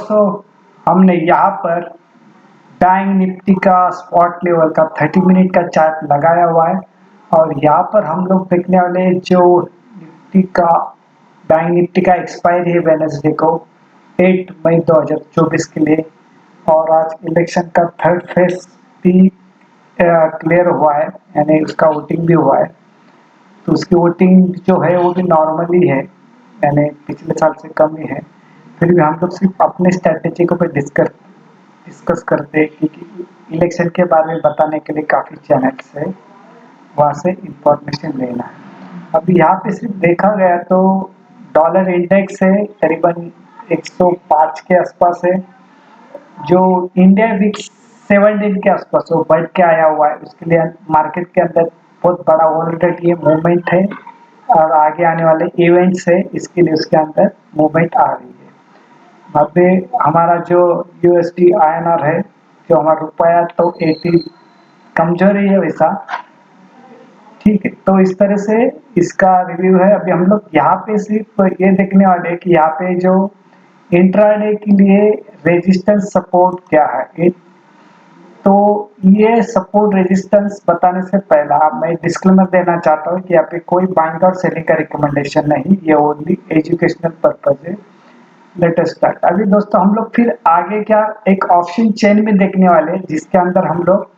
दोस्तों, हमने यहाँ पर बैंक निफ्टी का स्पॉट लेवल का 30 मिनट का चार्ट लगाया हुआ है और यहाँ पर हम लोग देखने वाले जो निफ्टी का बैंक निफ्टी का एक्सपायरी है वेडनेसडे को 8 मई 2024 के लिए। और आज इलेक्शन का थर्ड फेज भी क्लियर हुआ है, यानी उसका वोटिंग भी हुआ है। तो उसकी वोटिंग जो है वो भी नॉर्मली है, यानी पिछले साल से कम ही है। फिर भी हम लोग सिर्फ अपने स्ट्रैटेजी को पे डिस्कस करते हैं, क्योंकि इलेक्शन के बारे में बताने के लिए काफ़ी चैनल्स है, वहाँ से इंफॉर्मेशन लेना है। अभी यहाँ पे सिर्फ देखा गया तो डॉलर इंडेक्स है करीबन 105 के आसपास है, जो इंडिया विक्स 17 के आसपास वो बढ़ के आया हुआ है। उसके लिए मार्केट के अंदर बहुत बड़ा वॉलेटिलिटी मूवमेंट है और आगे आने वाले इवेंट्स है, इसके लिए उसके अंदर मूवमेंट आ रही है। अभी हमारा जो यूएसडी आईएनआर है, जो हमारा रुपया तो 80 कमजोर ही है वैसा, ठीक है। तो इस तरह से इसका रिव्यू है। अभी हम लोग यहाँ पे सिर्फ ये देखने वाले हैं कि यहाँ पे जो इंट्राडे के लिए रेजिस्टेंस सपोर्ट क्या है। तो ये सपोर्ट रेजिस्टेंस बताने से पहला मैं डिस्क्लेमर देना चाहता हूँ कि यहाँ पे कोई बाइंग और सेलिंग का रिकमेंडेशन नहीं, ये ओनली एजुकेशनल पर्पज है। Let us start. अभी दोस्तों हम लोग फिर आगे क्या एक ऑप्शन चेन में देखने वाले हैं, जिसके अंदर हम लोग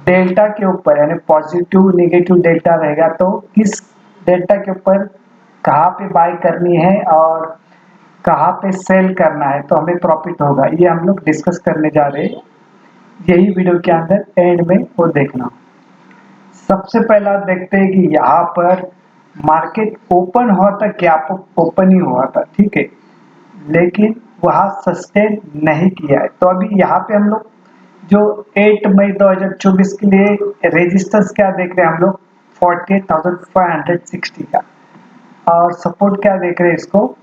डेल्टा के ऊपर यानी पॉजिटिव नेगेटिव डेल्टा रहेगा, तो किस डेल्टा के ऊपर कहाँ पे बाय करनी है और कहाँ पे सेल करना है तो हमें प्रॉफिट होगा, ये हम लोग डिस्कस करने जा रहे हैं। यही वीडियो के अंदर एंड में वो देखना। सबसे पहला देखते हैं कि यहाँ पर मार्केट ओपन हुआ था, गैप ओपन ही हुआ था, ठीक है, लेकिन वहाँ सस्टेन नहीं किया है। तो अभी यहाँ पे हम लोग जो 8 मई 2024 के लिए रेजिस्टेंस क्या देख रहे हैं हम लोग 48,560 का, और सपोर्ट क्या देख रहे हैं इसको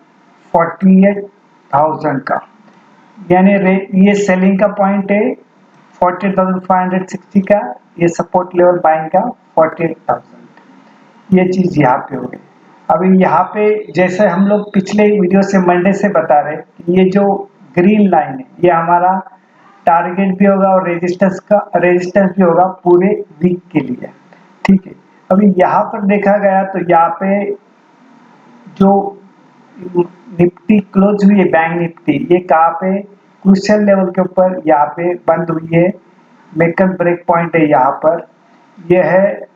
48,000 का, यानी ये सेलिंग का पॉइंट है 48,560 का, ये सपोर्ट लेवल बाइंग का 48,000। ये चीज यहाँ पे हो गई। अभी यहाँ पे जैसे हम लोग पिछले वीडियो से मंडे से बता रहे कि ये जो ग्रीन लाइन है ये हमारा टारगेट भी होगा और रेजिस्टेंस भी होगा पूरे वीक के लिए, ठीक है। अभी यहाँ पर देखा गया तो यहाँ पे जो निफ्टी क्लोज हुई है बैंक निफ्टी, ये कहाँ पे क्रूशियल लेवल के ऊपर यहाँ पे बंद हुई है। मेकन ब्रेक पॉइंट है यहाँ पर, ये है,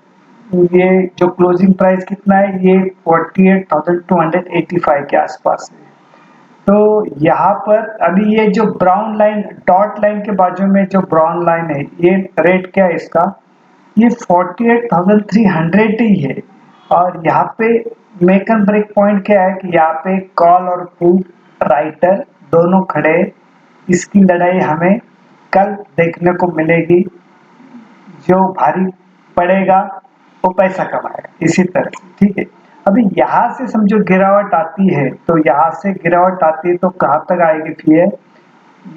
ये जो क्लोजिंग प्राइस कितना है ये 48,285 के आसपास है। तो यहाँ पर अभी ये जो ब्राउन लाइन डॉट लाइन के बाजू में जो ब्राउन लाइन है, ये रेट क्या है इसका, ये 48,300 ही है। और यहाँ पे मेकन ब्रेक पॉइंट क्या है कि यहाँ पे कॉल और पुट राइटर दोनों खड़े, इसकी लड़ाई हमें कल देखने को मिलेगी। जो भारी पड़ेगा वो पैसा कमाएगा, इसी तरह से, ठीक है। अभी यहाँ से समझो गिरावट आती है, तो यहाँ से गिरावट आती है तो कहाँ तक आएगी फिर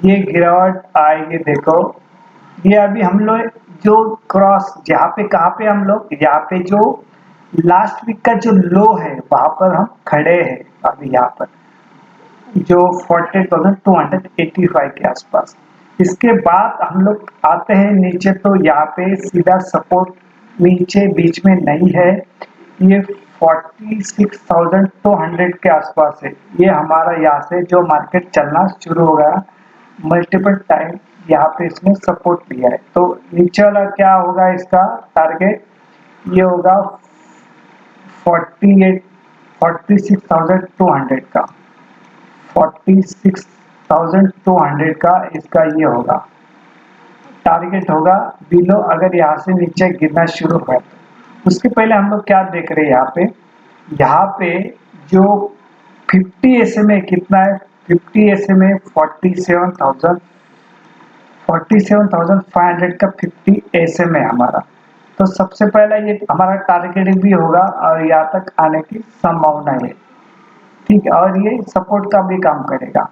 ये गिरावट आएगी, देखो ये अभी हम लोग जो क्रॉस जहाँ पे कहाँ पे हम लोग यहाँ पे जो लास्ट वीक का जो लो है वहां पर हम खड़े हैं। अभी यहाँ पर जो 48,285 के आसपास, इसके बाद हम लोग आते हैं नीचे, तो यहाँ पे सीधा सपोर्ट नीचे बीच में नहीं है, ये 46,200 के आसपास है। ये हमारा यहाँ से जो मार्केट चलना शुरू हो गया, मल्टीपल टाइम यहाँ पे इसने सपोर्ट लिया है। तो नीचे वाला क्या होगा इसका टारगेट, ये होगा 46,200 का, 46,200 का इसका ये होगा टारगेट होगा बिलो, अगर यहाँ से नीचे गिरना शुरू हुआ। उसके पहले हम लोग क्या देख रहे हैं यहाँ पे जो 50 SMA कितना है, 50 SMA 47,500 का 50 SMA हमारा। तो सबसे पहला ये हमारा टारगेट भी होगा और यहाँ तक आने की संभावना है, ठीक है, और ये सपोर्ट का भी काम करेगा।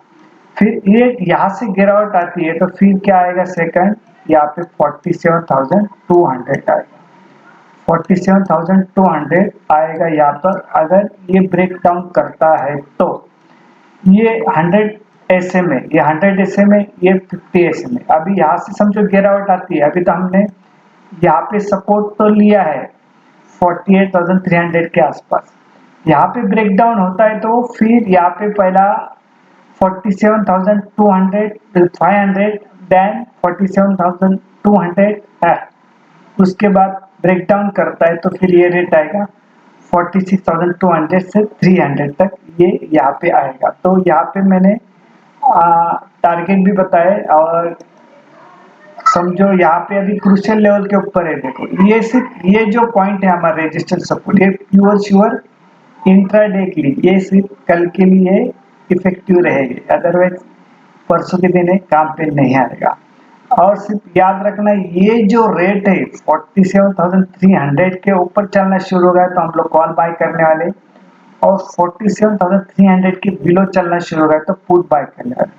फिर ये यहाँ से गिरावट आती है तो फिर क्या आएगा सेकंड, यहाँ पे 47,200 आएगा, 47,200 आएगा यहाँ पर। अगर ये ब्रेक डाउन करता है तो ये 100 SMA, ये 100 SMA, ये 50 SMA। अभी यहाँ से समझो गिरावट आती है। अभी तो हमने यहाँ पे सपोर्ट तो लिया है 48,300 के आसपास। यहाँ पे ब्रेक डाउन होता है तो फिर यहाँ पे पहला 47,200 500 देन 47,200 है। उसके बाद ब्रेक डाउन करता है तो फिर ये रेट आएगा 46,200 से 300 तक, ये यहाँ पे आएगा। तो यहाँ पे मैंने टारगेट भी बताए और समझो यहाँ पे अभी क्रूशियल लेवल के ऊपर है। देखो ये सिर्फ ये जो पॉइंट है हमारा रेजिस्टेंस सपोर्ट, ये प्योर श्योर इंट्राडे के लिए, ये सिर्फ कल के लिए इफेक्टिव रहेगी, अदरवाइज परसों के दिन काम पे नहीं आएगा। और सिर्फ याद रखना ये जो रेट है 47,300 के ऊपर चलना शुरू हो गया तो हम लोग कॉल बाय करने वाले, और 47,300 के बिलो चलना शुरू हो गया तो पुट बाय करने वाले।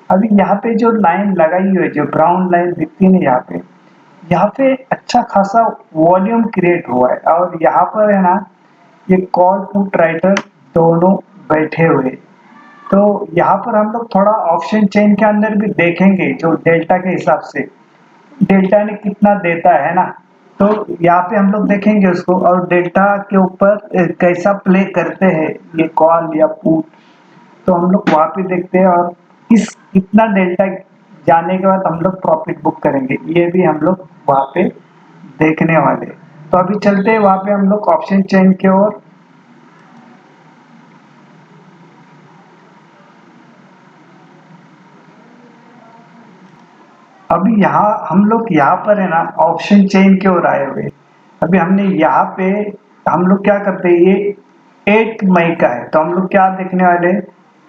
अभी यहाँ पे जो लाइन लगाई हुई है, जो ब्राउन लाइन दिखती है यहाँ पे अच्छा खासा वॉल्यूम क्रिएट हुआ है और यहाँ पर है ना ये कॉल पुट राइटर दोनों बैठे हुए। तो यहाँ पर हम लोग थोड़ा ऑप्शन चेन के अंदर भी देखेंगे जो डेल्टा के हिसाब से डेल्टा ने कितना देता है ना, तो यहाँ पे हम लोग देखेंगे उसको और डेल्टा के ऊपर कैसा प्ले करते हैं ये कॉल या पुट, तो हम लोग वहाँ पे देखते हैं और कितना डेल्टा जाने के बाद हम लोग प्रॉफिट बुक करेंगे ये भी हम लोग वहाँ पे देखने वाले। तो अभी चलते हैं वहाँ पे हम लोग ऑप्शन चेन के ओर। अभी यहाँ हम लोग यहाँ पर है ना ऑप्शन चेन के ओर आए हुए। अभी हमने यहाँ पे हम लोग क्या करते हैं, ये 8 मई का है तो हम लोग क्या देखने वाले,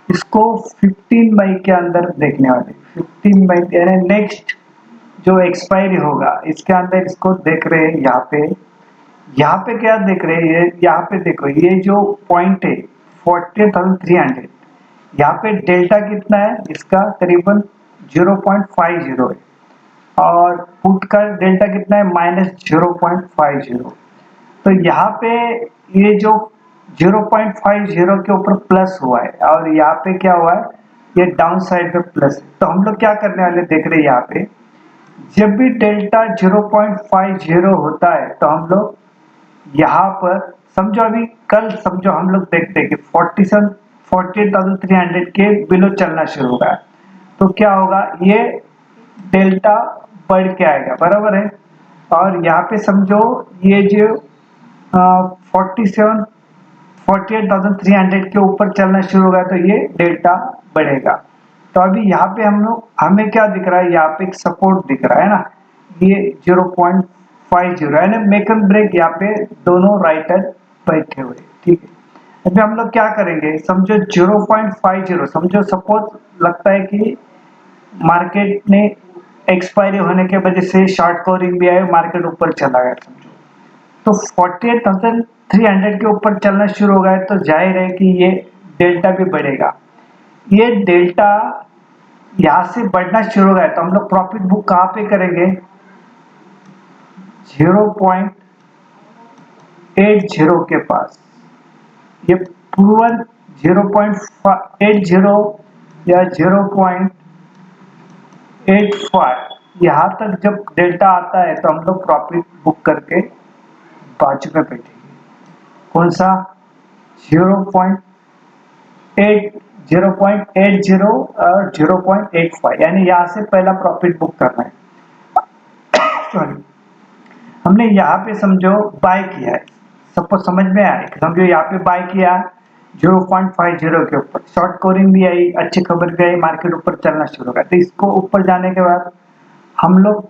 इसको 15 मई के अंदर देखने वाले। 15 मई यानी नेक्स्ट जो एक्सपायरी होगा इसके अंदर इसको देख रहे हैं। यहाँ पे क्या देख रहे हैं, यहाँ पे देखो ये जो पॉइंट है 40,300, यहाँ पे डेल्टा कितना है इसका करीबन 0.50 है और पुट का डेल्टा कितना है -0.50। तो यहाँ पे ये जो 0.50 के ऊपर प्लस हुआ है और यहाँ पे क्या हुआ है, ये डाउन साइड पे प्लस है। तो हम लोग क्या करने वाले देख रहे हैं, यहाँ पे जब भी डेल्टा 0.50 होता है तो हम लोग यहाँ पर समझो अभी कल समझो हम लोग देखते हैं कि 48,300 के बिलो चलना शुरू होगा तो क्या होगा, ये डेल्टा बढ़ के आएगा, बराबर है। और यहाँ पे समझो ये जो 48,300 के ऊपर चलना शुरू होगा तो ये डेल्टा बढ़ेगा। तो अभी यहाँ पे हम लोग हमें क्या दिख रहा है, यहाँ पे एक सपोर्ट दिख रहा है ना, ये 0.50 है ना, मेक एंड ब्रेक यहाँ पे दोनों राइटर बैठे हुए, ठीक है। अभी हम लोग क्या करेंगे, समझो 0.50 समझो सपोज लगता है कि मार्केट ने एक्सपायरी होने के वजह से शॉर्ट कवरिंग भी आए, मार्केट ऊपर चला गया समझो, तो 48,300 के ऊपर चलना शुरू हो गया तो जाहिर है कि ये डेल्टा भी बढ़ेगा। ये डेल्टा यहाँ से बढ़ना शुरू हो गया तो हम लोग प्रॉफिट बुक कहाँ पे करेंगे, 0.80 के पास। ये पूर्वन 0.80 या 0.85 यहाँ तक जब डेल्टा आता है तो हम लोग प्रॉफिट बुक करके बाजू में बैठेंगे। कौन सा 0.80 और 0.85 यानी यहाँ से पहला प्रॉफिट बुक करना है। सॉरी, हमने यहाँ पे समझो बाय किया है, सबको समझ में आया, समझो यहाँ पे बाय किया 0.50 के ऊपर, शॉर्ट कवरिंग भी आई, अच्छी खबर भी आई, मार्केट ऊपर चलना शुरू हो गया। तो इसको ऊपर जाने के बाद हम लोग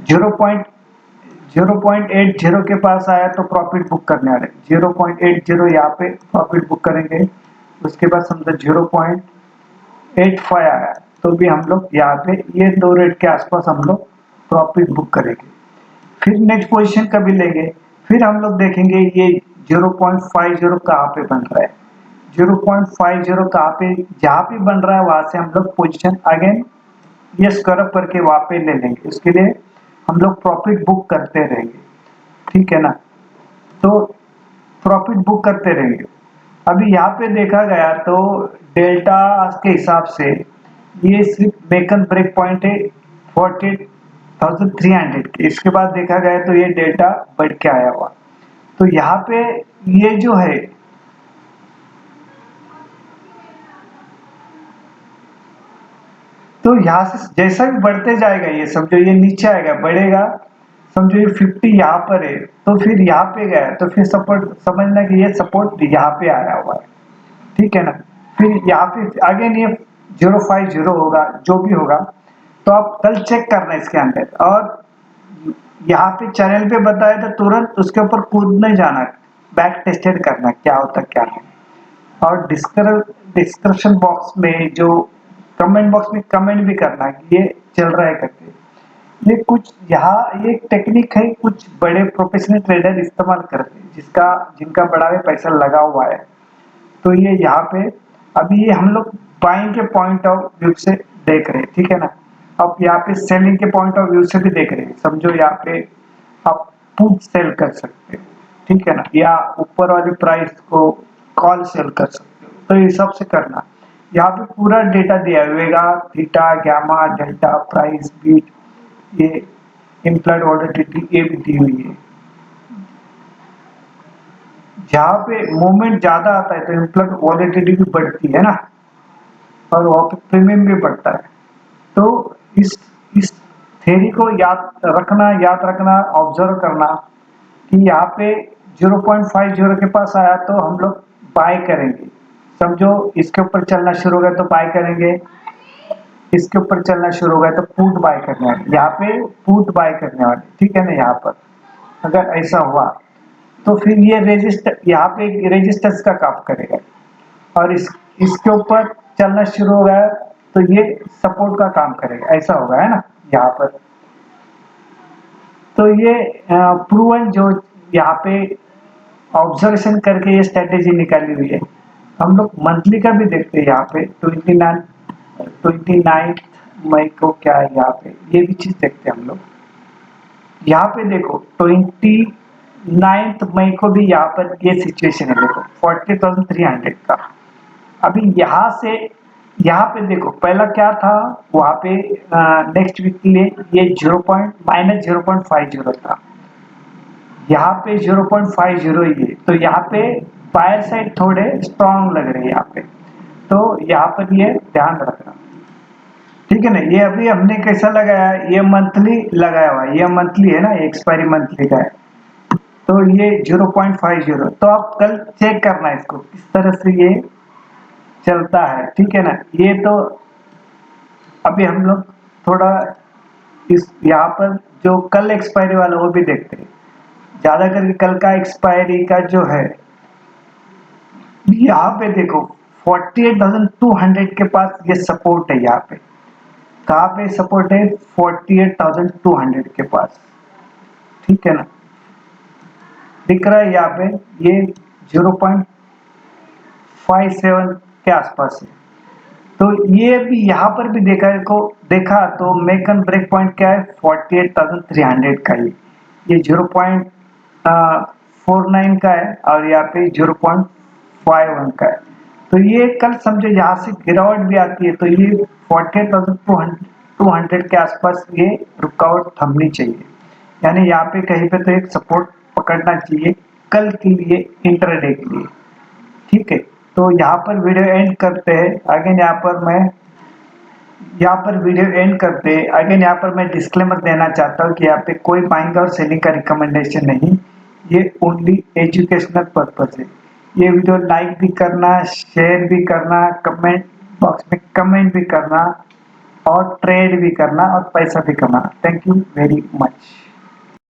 0.80 के पास आया तो प्रॉफिट बुक करने वाले, 0.80 यहाँ पे प्रॉफिट बुक करेंगे। उसके बाद समझो 0.85 आया तो भी हम लोग यहाँ पे ये दो रेट के आसपास हम लोग प्रॉफिट बुक करेंगे। फिर नेक्स्ट पोजीशन कभी लेंगे, फिर हम लोग देखेंगे ये 0.50 कहाँ पे बन रहा है, 0.50 कहाँ पे, जहाँ पे बन रहा है वहां से हम लोग पोजीशन अगेन ये स्क्वायर करके वहां पे ले लेंगे। उसके लिए हम लोग प्रॉफिट बुक करते रहेंगे, ठीक है ना। तो प्रॉफिट बुक करते रहेंगे। अभी यहाँ पे देखा गया तो डेल्टा के हिसाब से ये सिर्फ मेकन ब्रेक पॉइंट है 48,300 के। इसके बाद देखा गया तो ये डेल्टा बढ़ के आया हुआ। तो यहाँ पे ये जो है तो यहाँ से जैसा भी बढ़ते जाएगा ये समझो ये नीचे आएगा बढ़ेगा, समझो ये 50 यहाँ पर है तो फिर यहाँ पे गया तो फिर सपोर्ट समझना कि ये सपोर्ट यहाँ पे आया हुआ है, ठीक है ना। फिर यहाँ पे अगेन ये 050 होगा जो भी होगा, तो आप कल चेक करना इसके अंदर। और यहाँ पे चैनल पे बताया था तुरंत उसके ऊपर कूद नहीं जाना, बैक टेस्टेड करना क्या होता क्या नहीं। और डिस्क्रिप्शन बॉक्स में जो कमेंट बॉक्स में कमेंट भी करना कि ये चल रहा है करके। ये कुछ यहाँ एक टेक्निक है कुछ बड़े प्रोफेशनल ट्रेडर इस्तेमाल करते हैं जिनका बड़ा में पैसा लगा हुआ है। तो ये यहाँ पे अभी ये हम लोग बाइंग के पॉइंट ऑफ व्यू से देख रहे हैं, ठीक है ना। अब यहाँ पे सेलिंग के पॉइंट ऑफ व्यू से भी देख रहे हैं, समझो यहाँ पे आप पुट सेल कर सकते हो, ठीक है ना, या ऊपर वाली प्राइस को कॉल सेल कर सकते हो। तो ये सब से करना, यहाँ पे पूरा डेटा दिया हुएगा, theta gamma delta price beat, ये इम्प्लाइड वॉलेटिलिटी ये भी दी हुई है। जहाँ पे मूवमेंट ज्यादा आता है तो इम्प्लाइड वॉलेटिलिटी भी बढ़ती है ना, और वहाँ पे प्रीमियम भी बढ़ता है। तो इस थ्योरी को याद रखना ऑब्जर्व करना कि यहाँ पे 0.50 के पास आया तो हम लोग बाय करेंगे, समझो इसके ऊपर चलना शुरू हो गया तो बाय करेंगे, इसके ऊपर चलना शुरू हो गया तो पुट बाय करने वाले, यहाँ पे पुट बाय करने वाले, ठीक है ना। यहाँ पर अगर ऐसा हुआ तो फिर ये रेजिस्टर यहाँ पे रेजिस्टेंस का काम करेगा, और इसके ऊपर चलना शुरू हो गया तो ये सपोर्ट का काम करेगा, ऐसा होगा है ना यहाँ पर। तो ये प्रूवन जो यहाँ पे ऑब्जर्वेशन करके ये स्ट्रेटेजी निकाली हुई है। हम लोग मंथली का भी देखते हैं, यहाँ पे 29 मई को क्या है यहाँ पे, ये भी चीज देखते हैं हम लोग। यहाँ पे देखो 29 मई को भी यहाँ पर ये सिचुएशन है, देखो 40,300 का। अभी यहाँ से यहाँ पे देखो पहला क्या था, वहां पे नेक्स्ट वीक के लिए ये -0.50 था, यहाँ पे 0.50 ही है। तो यहाँ पे बायर साइड थोड़े स्ट्रॉन्ग लग रहे हैं यहाँ पे, तो यहाँ पर ये ध्यान रखना, ठीक है ना। ये अभी हमने कैसा लगाया, ये मंथली लगाया हुआ है, ये मंथली है ना, एक्सपायरी मंथली का है, तो ये 0.50। तो आप कल चेक करना इसको किस तरह से ये चलता है, ठीक है ना। ये तो अभी हम लोग थोड़ा इस यहाँ पर जो कल एक्सपायरी वाला वो भी देखते हैं, ज्यादा करके कल का एक्सपायरी का जो है। यहाँ पे देखो 48,200 के पास ये सपोर्ट है, यहाँ पे कहाँ पे सपोर्ट है, 48,200 के पास, ठीक है ना, दिख रहा है यहाँ पे ये 0.57 के आसपास है। तो ये भी यहाँ पर भी देखा तो मेकन ब्रेक पॉइंट क्या है, 48,300 का ही, ये 0.49 का है, और यहाँ पे 0.51 का है। तो ये कल समझो यहाँ से गिरावट भी आती है तो ये 48,200 के आसपास ये रुकावट थमनी चाहिए, यानी यहाँ पे कहीं पे तो एक सपोर्ट पकड़ना चाहिए कल के लिए, इंट्राडे के लिए, ठीक है। तो यहाँ पर वीडियो एंड करते हैं। अगेन यहाँ पर मैं डिस्क्लेमर देना चाहता हूँ कि यहाँ पे कोई बाइंग और सेलिंग का रिकमेंडेशन नहीं, ये ओनली एजुकेशनल पर्पज है। ये वीडियो लाइक भी करना, शेयर भी करना, कमेंट बॉक्स में कमेंट भी करना, और ट्रेड भी करना, और पैसा भी कमाना। Thank you very much.